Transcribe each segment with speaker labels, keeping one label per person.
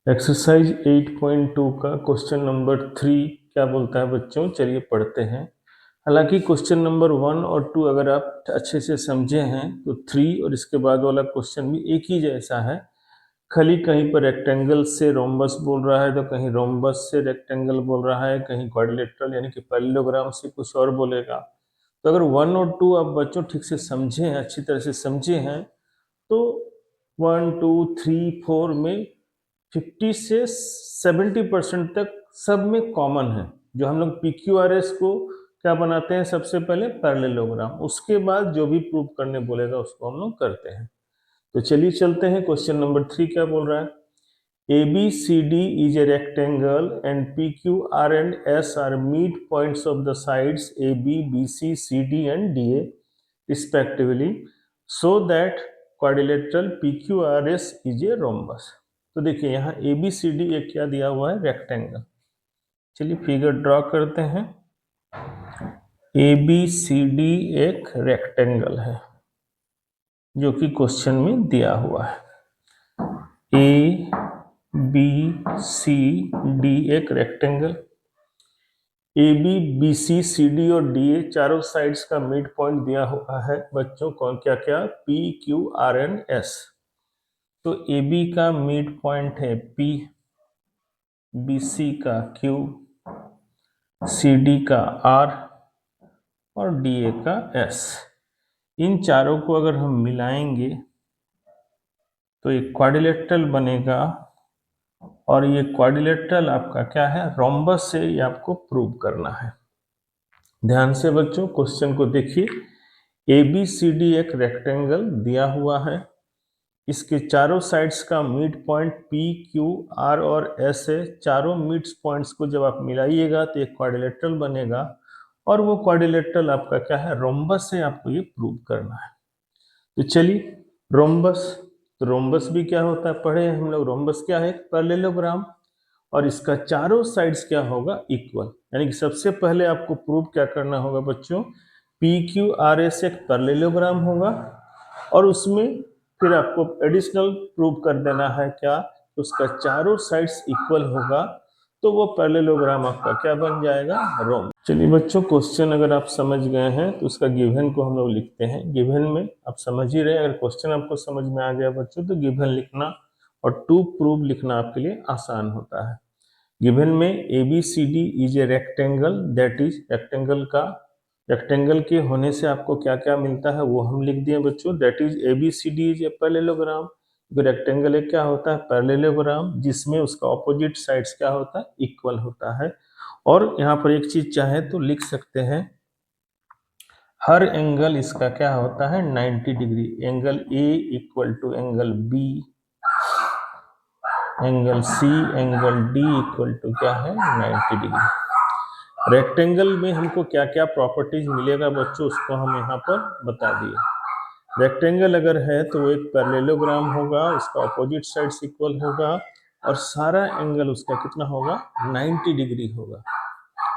Speaker 1: Exercise 8.2 का question number 3 क्या बोलता है बच्चों, चलिए पढ़ते हैं। हालांकि क्वेश्चन नंबर 1 और 2 अगर आप अच्छे से समझे हैं तो 3 और इसके बाद वाला क्वेश्चन भी एक ही जैसा है। खाली कहीं पर रेक्टेंगल से रोम्बस बोल रहा है तो कहीं रोम्बस से रेक्टेंगल बोल रहा है, कहीं क्वाड्रिलेटरल यानी कि पैरेललोग्राम से कुछ और बोलेगा। तो अगर 1 और 2 आप बच्चों ठीक से समझे हैं, अच्छी तरह से समझे हैं, तो 1 2 3 4 में 50 से 70% तक सब में कॉमन है। जो हम लोग PQRS को क्या बनाते हैं, सबसे पहले पैरेललोग्राम, उसके बाद जो भी प्रूव करने बोलेगा उसको हम लोग करते हैं। तो चलिए चलते हैं। क्वेश्चन नंबर 3 क्या बोल रहा है, ABCD is a rectangle and PQ, R and S are midpoints of the sides AB, BC, CD and DA respectively, so that quadrilateral PQRS is a rhombus। तो देखिए यहाँ ABCD एक क्या दिया हुआ है, रेक्टेंगल। चलिए फिगर ड्रॉ करते हैं। ABCD एक रेक्टेंगल है जो कि क्वेश्चन में दिया हुआ है। ABCD एक रेक्टेंगल, AB, BC, CD और DA चारों साइड्स का मिड पॉइंट दिया हुआ है बच्चों। कौन क्या क्या, PQ, R एंड S। तो AB का मिड पॉइंट है P, BC का Q, CD का R और DA का S। इन चारों को अगर हम मिलाएंगे तो एक क्वाड्रिलेटरल बनेगा और ये क्वाड्रिलेटरल आपका क्या है, रोम्बस से ये आपको प्रूव करना है। ध्यान से बच्चों क्वेश्चन को देखिए। ABCD एक रेक्टेंगल दिया हुआ है, इसके चारों साइड्स का मिड पॉइंट PQR और S है। चारों मिड पॉइंट्स को जब आप मिलाइएगा तो एक क्वाड्रिलेटरल बनेगा और वो क्वाड्रिलेटरल आपका क्या है, रोम्बस से आपको ये प्रूव करना है। तो चलिए रोम्बस, तो रोम्बस भी क्या होता है, पढ़े हैं हम लोग। रोम्बस क्या है, पैरेललोग्राम, और इसका चारों साइड्स क्या होगा, इक्वल। यानी कि सबसे पहले आपको प्रूव क्या करना होगा बच्चों, PQRS एक पैरेललोग्राम होगा और उसमें फिर आपको एडिशनल प्रूव कर देना है क्या, उसका चारों साइड्स इक्वल होगा, तो वो पैरेललोग्राम आपका क्या बन जाएगा, रोम। चलिए बच्चों क्वेश्चन अगर आप समझ गए हैं तो उसका गिवन को हम लोग लिखते हैं। गिवन में आप समझ ही रहे, अगर क्वेश्चन आपको समझ में आ गया बच्चों तो गिवन लिखना और टू प्रूव लिखना आपके लिए आसान होता है। गिवन में ABCD is a rectangle, that is rectangle के होने से आपको क्या क्या मिलता है वो हम लिख दिए बच्चों। That is ABCD is a parallelogram. Rectangle एक क्या होता है, पैरेललोग्राम, जिसमें उसका ऑपोजिट साइड्स क्या होता है, इक्वल होता है। और यहाँ पर एक चीज चाहे तो लिख सकते हैं, हर एंगल इसका क्या होता है, 90 degree. Angle A equal to angle B, angle C, angle D equal to क्या है, 90 डिग्री। रेक्टेंगल में हमको क्या क्या प्रॉपर्टीज मिलेगा बच्चों, उसको हम यहाँ पर बता दिए। रेक्टेंगल अगर है तो वो एक पैरेललोग्राम होगा, उसका अपोजिट साइड्स इक्वल होगा और सारा एंगल उसका कितना होगा, 90 डिग्री होगा,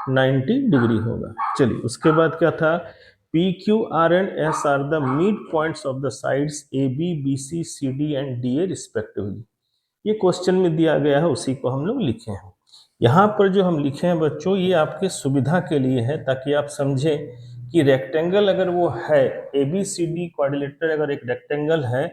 Speaker 1: 90 डिग्री होगा। चलिए उसके बाद क्या था, PQ, R and S are the mid points of the sides AB, BC, CD and DA respectively. ये क्वेश्चन में दिया गया है, उसी को हम लोग लिखे हैं। यहाँ पर जो हम लिखे हैं बच्चों ये आपके सुविधा के लिए है, ताकि आप समझें कि रेक्टेंगल अगर वो है, ABCD क्वाड्रिलेटरल अगर एक रेक्टेंगल है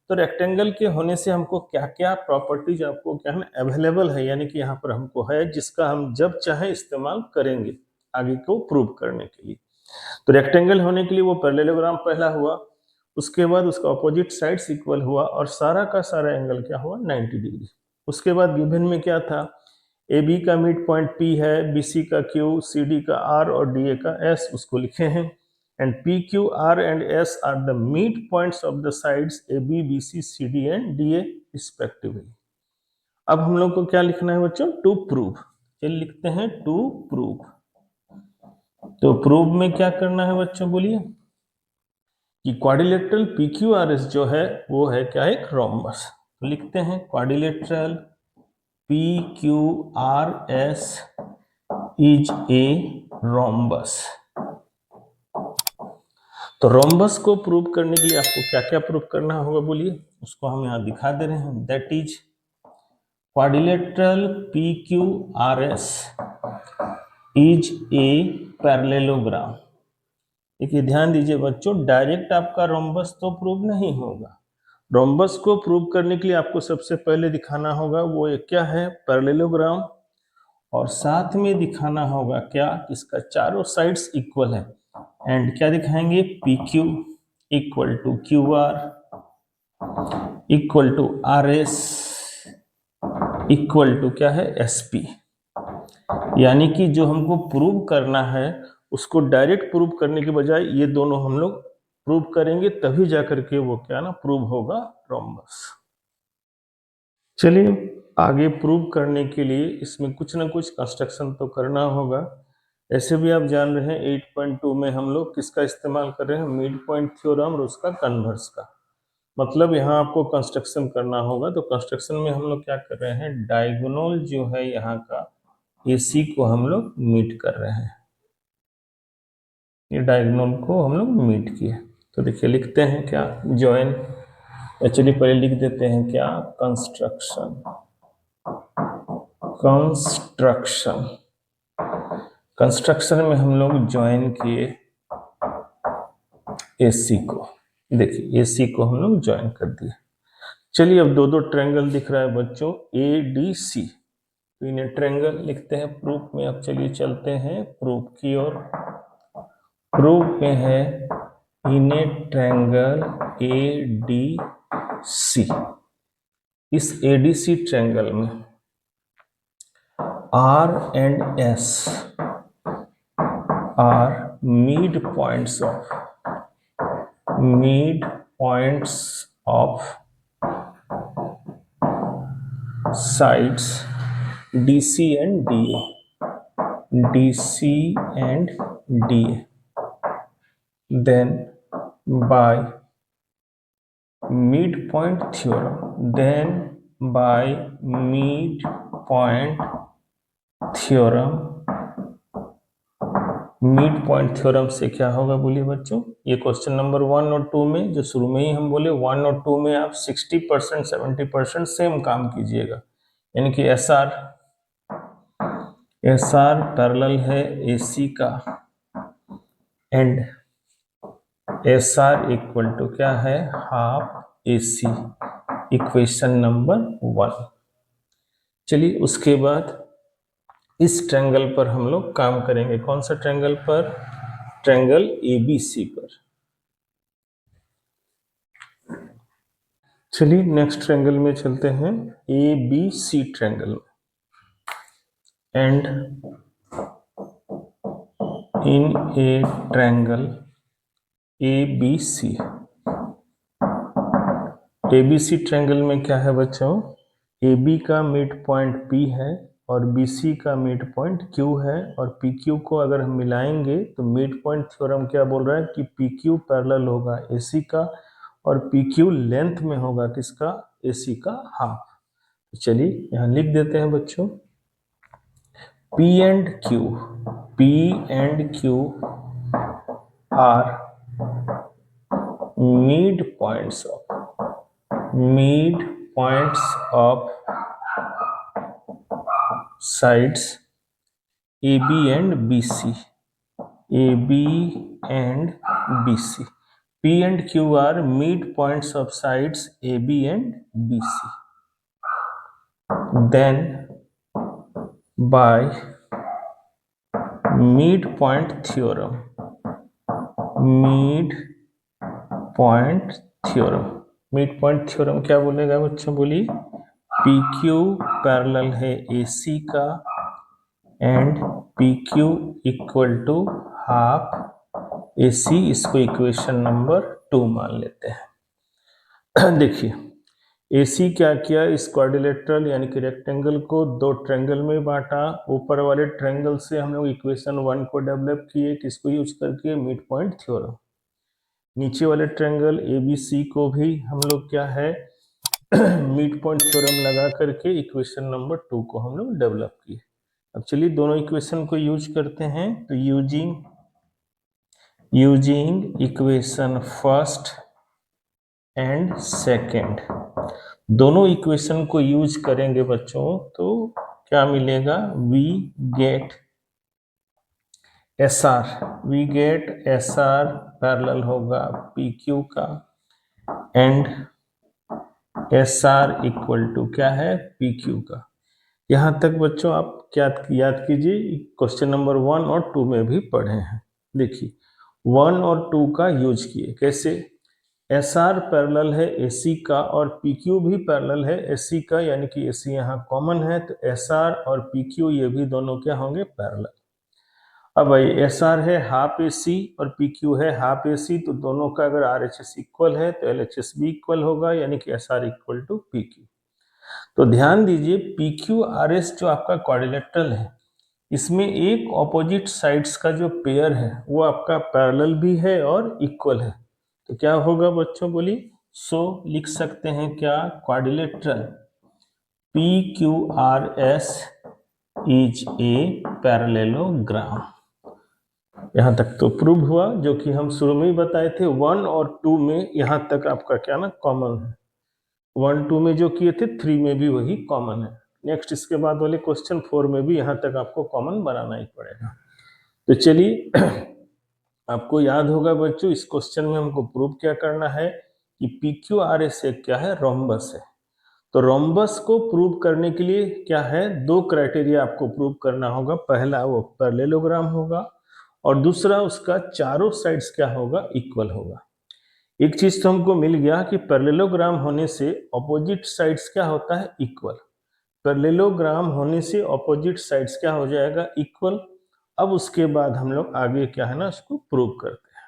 Speaker 1: तो रेक्टेंगल के होने से हमको क्या क्या प्रॉपर्टीज आपको क्या है अवेलेबल है, यानी कि यहाँ पर हमको है जिसका हम जब चाहे इस्तेमाल करेंगे आगे को प्रूव करने के लिए। तो रेक्टेंगल होने के लिए वो पैरेललोग्राम पहला हुआ, उसके बाद उसका ऑपोजिट साइड्स इक्वल हुआ और सारा का सारा एंगल क्या हुआ, 90 डिग्री। उसके बाद गिवन में क्या था, AB का मिड पॉइंट P है, BC का Q, CD का R और DA का S, उसको लिखे हैं। And PQ, R and S are the mid points of the sides AB, BC, CD and DA respectively. अब हम लोग को क्या लिखना है बच्चों, टू प्रूव। चलिए लिखते हैं टू प्रूव। तो प्रूव में क्या करना है बच्चों, बोलिए, कि क्वाड्रिलेटरल PQRS जो है वो है क्या, एक रोम्बस। तो लिखते हैं quadrilateral PQRS is a rhombus. तो रोम्बस को प्रूव करने के लिए आपको क्या क्या प्रूव करना होगा, बोलिए, उसको हम यहाँ दिखा दे रहे हैं। That is quadrilateral PQRS is a parallelogram. देखिए ध्यान दीजिए बच्चों, डायरेक्ट आपका रोम्बस तो प्रूव नहीं होगा। रोम्बस को प्रूव करने के लिए आपको सबसे पहले दिखाना होगा वो क्या है, पैरेललोग्राम, और साथ में दिखाना होगा क्या, इसका चारों साइड्स इक्वल है। एंड क्या दिखाएंगे, PQ equal to QR equal to RS equal to क्या है, SP। यानी कि जो हमको प्रूव करना है उसको डायरेक्ट प्रूव करने के बजाय ये दोनों हम लोग प्रूव करेंगे, तभी जाकर के वो क्या ना प्रूव होगा रोम्बस। चलिए आगे प्रूव करने के लिए इसमें कुछ ना कुछ कंस्ट्रक्शन तो करना होगा। ऐसे भी आप जान रहे हैं 8.2 में हम लोग किसका इस्तेमाल कर रहे हैं, मिड पॉइंट थ्योरम और उसका कन्वर्स का। मतलब यहाँ आपको कंस्ट्रक्शन करना होगा, तो कंस्ट्रक्शन में हम लोग क्या कर रहे हैं, डायगोनल जो है यहाँ का AC को हम लोग मीट कर रहे हैं। ये डायगोनल को हम लोग मीट किए, तो देखिए लिखते हैं क्या, जॉइन। एक्चुअली पहले लिख देते हैं क्या, कंस्ट्रक्शन। कंस्ट्रक्शन में हम लोग ज्वाइन किए AC को। देखिए AC को हम लोग ज्वाइन कर दिए। चलिए अब दो दो ट्रायंगल दिख रहा है बच्चों, ADC, तो इन्हें ट्रायंगल लिखते हैं प्रूफ में। अब चलिए चलते हैं प्रूफ की ओर। प्रूफ में है इन्हें ट्रायंगल ADC। इस ADC ट्रायंगल में R and S are midpoints of sides DC and DA. Then by midpoint theorem से क्या होगा बोलिए बच्चों, ये क्वेश्चन नंबर 1 और 2 में जो शुरू में ही हम बोले 1 और 2 में आप 60% 70% सेम काम कीजिएगा। यानी कि SR पैरेलल है AC का, एंड SR इक्वल टू क्या है, हाफ AC, इक्वेशन नंबर 1। चलिए उसके बाद इस ट्रायंगल पर हम लोग काम करेंगे। कौन सा ट्रायंगल पर, ट्रायंगल ABC पर। चलिए नेक्स्ट ट्रायंगल में चलते हैं, ABC triangle. And in a triangle ABC triangle में क्या है बच्चों, AB का मिड पॉइंट P है और BC का मिड पॉइंट Q है, और PQ को अगर हम मिलाएंगे तो मिड पॉइंट थ्योरम क्या बोल रहा है कि PQ पैरेलल होगा AC का, और PQ लेंथ में होगा किसका, AC का हाफ। चलिए यहाँ लिख देते हैं बच्चों, P and Q are midpoints of sides AB and BC. P and Q are midpoints of sides AB and BC. Then by midpoint theorem क्या बोलेगा बच्चों, बोलिए, PQ पैरेलल है AC का and PQ equal to half AC, इसको equation number 2 मान लेते हैं। देखिए AC क्या किया, इस क्वाड्रिलेटरल यानी कि रेक्टेंगल को दो ट्रायंगल में बांटा। ऊपर वाले ट्रायंगल से हम लोग इक्वेशन 1 को डेवलप किए, किसको यूज करके, मिड पॉइंट थ्योरम। नीचे वाले ट्रायंगल ABC को भी हम लोग क्या है मिड पॉइंट थ्योरम लगा करके इक्वेशन नंबर 2 को हम लोग डेवलप किए। अब चलिए दोनों इक्वेशन को यूज करते हैं, तो using equation first and second, दोनों इक्वेशन को यूज करेंगे बच्चों तो क्या मिलेगा, we get S R parallel होगा पी क्यू का and S R equal to क्या है, पी क्यू का। यहां तक बच्चों आप क्या याद कीजिए, क्वेश्चन नंबर 1 और 2 में भी पढ़े हैं। देखिए 1 और 2 का यूज किए, कैसे, एस आर पैरेलल है एसी का और पी क्यू भी पैरेलल है एसी का, यानी कि एसी यहाँ कॉमन है, तो एस आर और पी क्यू ये भी दोनों क्या होंगे, पैरेलल। अब भाई एस आर है हाफ ए सी और पी क्यू है हाफ ए सी, तो दोनों का अगर आर एच एस इक्वल है तो एल एच एस भी इक्वल होगा, यानी कि S R equal to P Q. तो ध्यान दीजिए पी क्यू आर एस जो आपका क्वाड्रिलेटरल है, इसमें एक ऑपोजिट साइड्स का जो पेयर है वो आपका पैरेलल भी है और इक्वल है। तो क्या होगा बच्चों बोलिए, सो लिख सकते हैं क्या, quadrilateral P Q R S is a parallelogram. यहां तक तो प्रूव हुआ, जो कि हम शुरू में ही बताए थे 1 और 2 में यहां तक आपका क्या ना कॉमन है, 1 2 में जो किए थे 3 में भी वही कॉमन है। नेक्स्ट इसके बाद वाले क्वेश्चन 4 में भी यहां तक आपको कॉमन बनाना ही पड़ेगा। तो चलिए आपको याद होगा बच्चों, इस क्वेश्चन में हमको प्रूव क्या करना है कि पी क्यू आर एस एक क्या है, रोम्बस है। तो रोम्बस को प्रूव करने के लिए क्या है, 2 क्राइटेरिया आपको प्रूव करना होगा। पहला वो पैरेललोग्राम होगा और दूसरा उसका चारों साइड्स क्या होगा, इक्वल होगा। एक चीज तो हमको मिल गया कि पैरेललोग्राम होने से ऑपोजिट साइड्स क्या होता है, इक्वल। पैरेललोग्राम होने से ऑपोजिट साइड्स क्या हो जाएगा, इक्वल। अब उसके बाद हम लोग आगे क्या है ना उसको प्रूव करते हैं।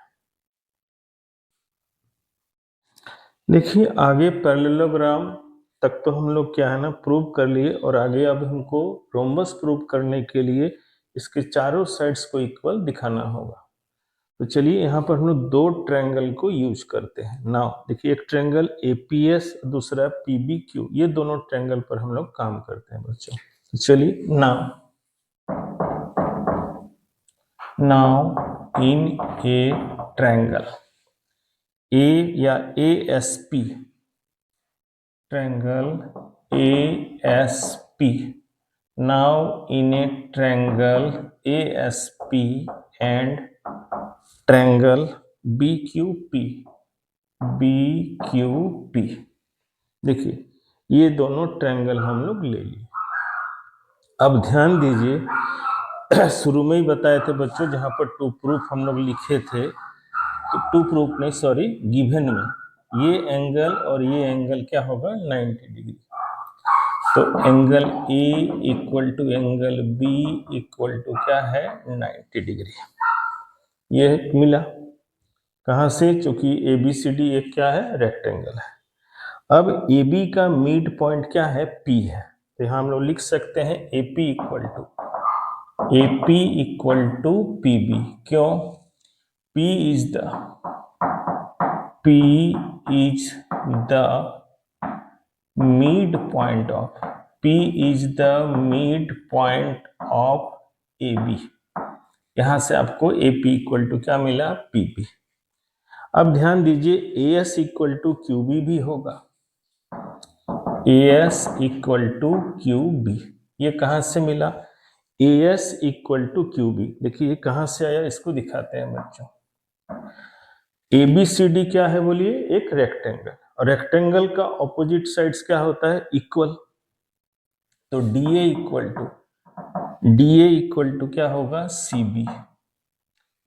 Speaker 1: देखिए आगे पैरेललोग्राम तक तो हम लोग क्या है ना प्रूव कर लिए, और आगे अब हमको रोम्बस प्रूव करने के लिए इसके चारों साइड्स को इक्वल दिखाना होगा। तो चलिए यहाँ पर हम लोग 2 ट्रायंगल को यूज करते हैं। नाउ देखिए एक ट्रायंगल एपीएस, दूसरा पीबीक्यू, ये दोनों ट्रायंगल पर हम लोग काम करते हैं बच्चों। तो चलिए now in a triangle A या A S P, triangle A S P, now in a triangle A S P and triangle B Q P. देखिए ये दोनों ट्रायंगल हम लोग ले लिए। अब ध्यान दीजिए शुरू में ही बताए थे बच्चों, जहां पर 2 प्रूफ हम लोग लिखे थे, तो 2 प्रूफ नहीं सॉरी, गिवन में ये एंगल और ये एंगल क्या होगा, 90 डिग्री। तो angle A equal to angle B equal to क्या है, 90 डिग्री। ये मिला कहां से, चूंकि ए बी सी डी एक क्या है, रेक्टेंगल है। अब ए बी का मिड पॉइंट क्या है, पी है। तो यहां हम लोग लिख सकते हैं A P equal to P B. क्यों, P is the midpoint of AB। यहां से आपको AP इक्वल टू क्या मिला, PP। अब ध्यान दीजिए AS इक्वल टू QB भी होगा, AS इक्वल टू QB। ये कहां से मिला, AS इक्वल टू QB। देखिए ये कहां से आया, इसको दिखाते हैं बच्चों। ABCD क्या है बोलिए, एक रेक्टेंगल, और रेक्टेंगल का ऑपोजिट साइड्स क्या होता है, इक्वल। तो DA इक्वल टू क्या होगा, CB।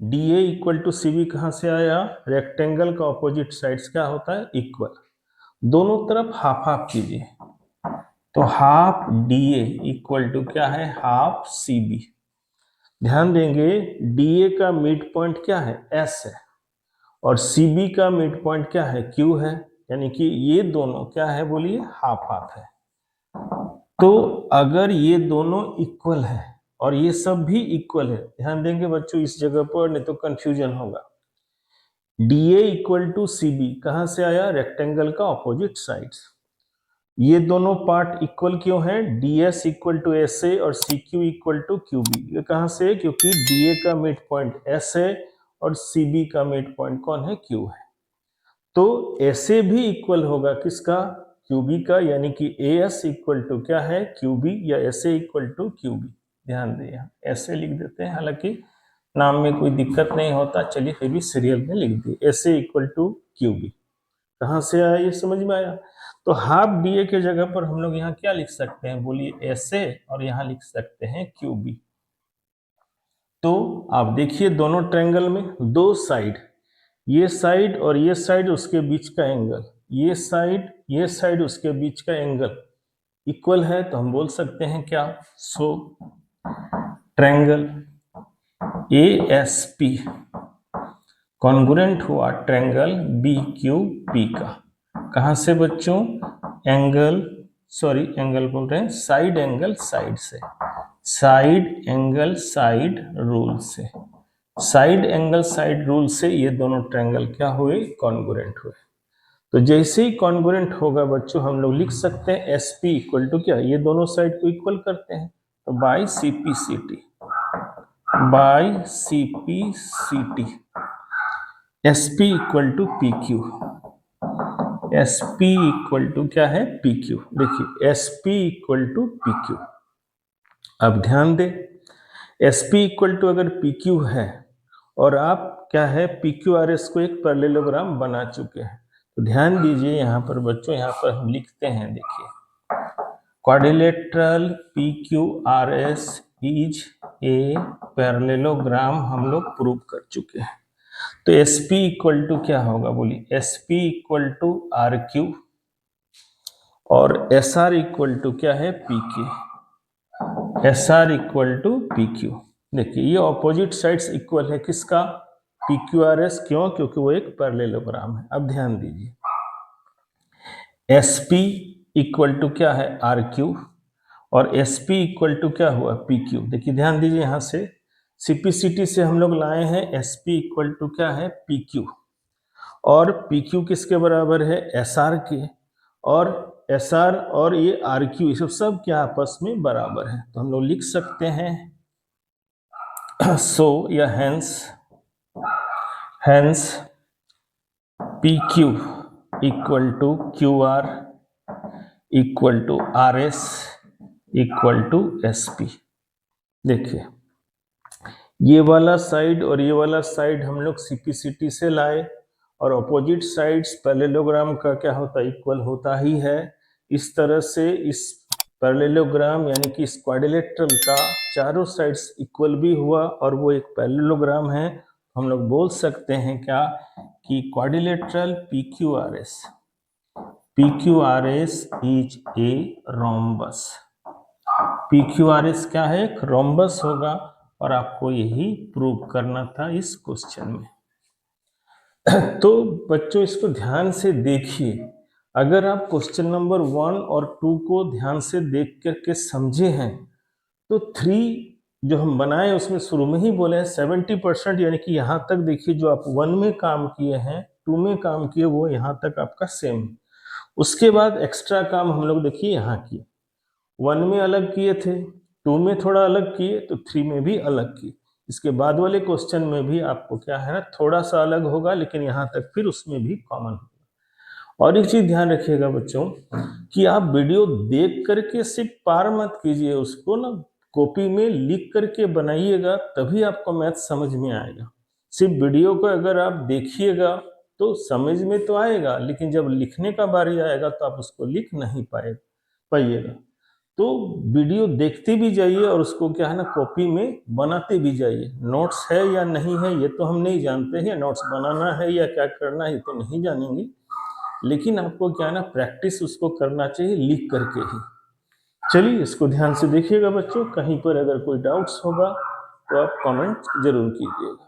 Speaker 1: DA equal to CB कहां से आया, रेक्टेंगल का ऑपोजिट साइड्स क्या होता है, इक्वल। दोनों तरफ हाफ हाफ कीजिए, तो हाफ DA इक्वल टू क्या है, हाफ CB। ध्यान देंगे DA का मिड पॉइंट क्या है, S है, और CB का मिड पॉइंट क्या है, Q है, यानी कि ये दोनों क्या है बोलिए, हाफ हाफ है। तो अगर ये दोनों इक्वल है और ये सब भी इक्वल है, ध्यान देंगे बच्चों इस जगह पर, नहीं तो कंफ्यूजन होगा। DA इक्वल टू CB कहां से आया, रेक्टेंगल का ऑपोजिट साइड्स। ये दोनों पार्ट इक्वल क्यों है, DS इक्वल टू SA और CQ इक्वल टू QB। ये कहां से, क्योंकि DA का मिड पॉइंट S है और CB का मिड पॉइंट कौन है, Q है। तो ऐसे भी इक्वल होगा किसका, क्यूबी का, यानी कि एस इक्वल टू क्या है क्यूबी, या S A equal to QB. ध्यान दें ऐसे लिख देते हैं, हालांकि नाम में कोई दिक्कत नहीं होता, चलिए फिर भी सीरियल में लिख दिए S A equal to QB. कहाँ से आया ये समझ में आया। तो हाफ डी ए के जगह पर हम लोग यहाँ क्या लिख सकते हैं, बोलिए एस ए, और यहाँ लिख सकते हैं क्यूबी। तो आप देखिए दोनों ट्रायंगल में दो साइड, ये साइड और ये साइड, उसके बीच का एंगल, ये साइड उसके बीच का एंगल इक्वल है, तो हम बोल सकते हैं क्या, so triangle A S P congruent हुआ ट्रायंगल बी क्यू पी का। कहां से बच्चों, एंगल बोल रहे हैं, साइड एंगल साइड से, साइड एंगल साइड रूल से, साइड एंगल साइड रूल से ये दोनों ट्रायंगल क्या हुए, कॉन्ग्रुएंट हुए। तो जैसे ही कॉन्ग्रुएंट होगा बच्चों, हम लोग लिख सकते हैं एस पी इक्वल टू क्या, ये दोनों साइड को इक्वल करते हैं, तो by C P C T, by C P C T, S P equal to P Q, S P equal to क्या है पी क्यू। देखिए S P equal to P Q. अब ध्यान दें, एस पी इक्वल टू अगर P Q है और आप क्या है पी क्यू आर एस को एक पैरेललोग्राम बना चुके हैं, तो ध्यान दीजिए यहाँ पर बच्चों, यहाँ पर हम लिखते हैं, देखिए quadrilateral P Q R S is a parallelogram हम लोग प्रूव कर चुके हैं। तो एस पी इक्वल टू क्या होगा, बोलिए S P equal to R Q, और एस आर इक्वल टू क्या है P Q, S R equal to P Q. देखिए ये ऑपोजिट साइड्स इक्वल है किसका, पी क्यू आर एस, क्यों, क्योंकि वो एक पैरेललोग्राम है। अब ध्यान दीजिए एस पी इक्वल टू क्या है आर क्यू, और एस पी इक्वल टू क्या हुआ पी क्यू। देखिए ध्यान दीजिए, यहाँ से सीपीसीटी से हम लोग लाए हैं एस पी इक्वल टू क्या है पी क्यू, और पी क्यू किसके बराबर है एस आर के, और एस आर और ये आर क्यू, ये सब क्या आपस में बराबर है, तो हम लोग लिख सकते हैं सो या hence P Q equal to Q R equal to R S equal to S P. देखिए ये वाला साइड और ये वाला साइड हम लोग सीपीसीटी से लाए, और अपोजिट साइड्स पैरेललोग्राम का क्या होता है इक्वल होता ही है। इस तरह से इस पैरेललोग्राम यानी कि इस क्वाड्रिलेटरल का चारों साइड्स इक्वल भी हुआ, और वो एक पैरेललोग्राम है, हम लोग बोल सकते हैं क्या कि quadrilateral P Q R S is a rhombus. P Q R S क्या है, एक रोम्बस होगा, और आपको यही प्रूव करना था इस क्वेश्चन में। तो बच्चों इसको ध्यान से देखिए, अगर आप क्वेश्चन नंबर 1 और 2 को ध्यान से देख करके समझे हैं, तो 3 जो हम बनाए उसमें शुरू में ही बोले हैं 70%, यानी कि यहाँ तक देखिए जो आप 1 में काम किए हैं 2 में काम किए वो यहाँ तक आपका सेम है। उसके बाद एक्स्ट्रा काम हम लोग देखिए यहाँ किए, 1 में अलग किए थे, 2 में थोड़ा अलग किए, तो 3 में भी अलग किए। इसके बाद वाले क्वेश्चन में भी आपको क्या है ना थोड़ा सा अलग होगा, लेकिन यहाँ तक फिर उसमें भी कॉमन होगा। और एक चीज ध्यान रखिएगा बच्चों कि आप वीडियो देख करके सिर्फ पार मत कीजिए, उसको ना कॉपी में लिख करके बनाइएगा, तभी आपको मैथ समझ में आएगा। सिर्फ वीडियो को अगर आप देखिएगा तो समझ में तो आएगा, लेकिन जब लिखने का बारी आएगा तो आप उसको लिख नहीं पाइएगा। तो वीडियो देखते भी जाइए और उसको क्या है ना कॉपी में बनाते भी जाइए। नोट्स है या नहीं है ये तो हम नहीं जानते हैं, नोट्स बनाना है या क्या करना है ये तो नहीं जानेंगे, लेकिन आपको क्या है ना प्रैक्टिस उसको करना चाहिए लिख करके ही। चलिए इसको ध्यान से देखिएगा बच्चों, कहीं पर अगर कोई डाउट्स होगा तो आप कमेंट जरूर कीजिएगा।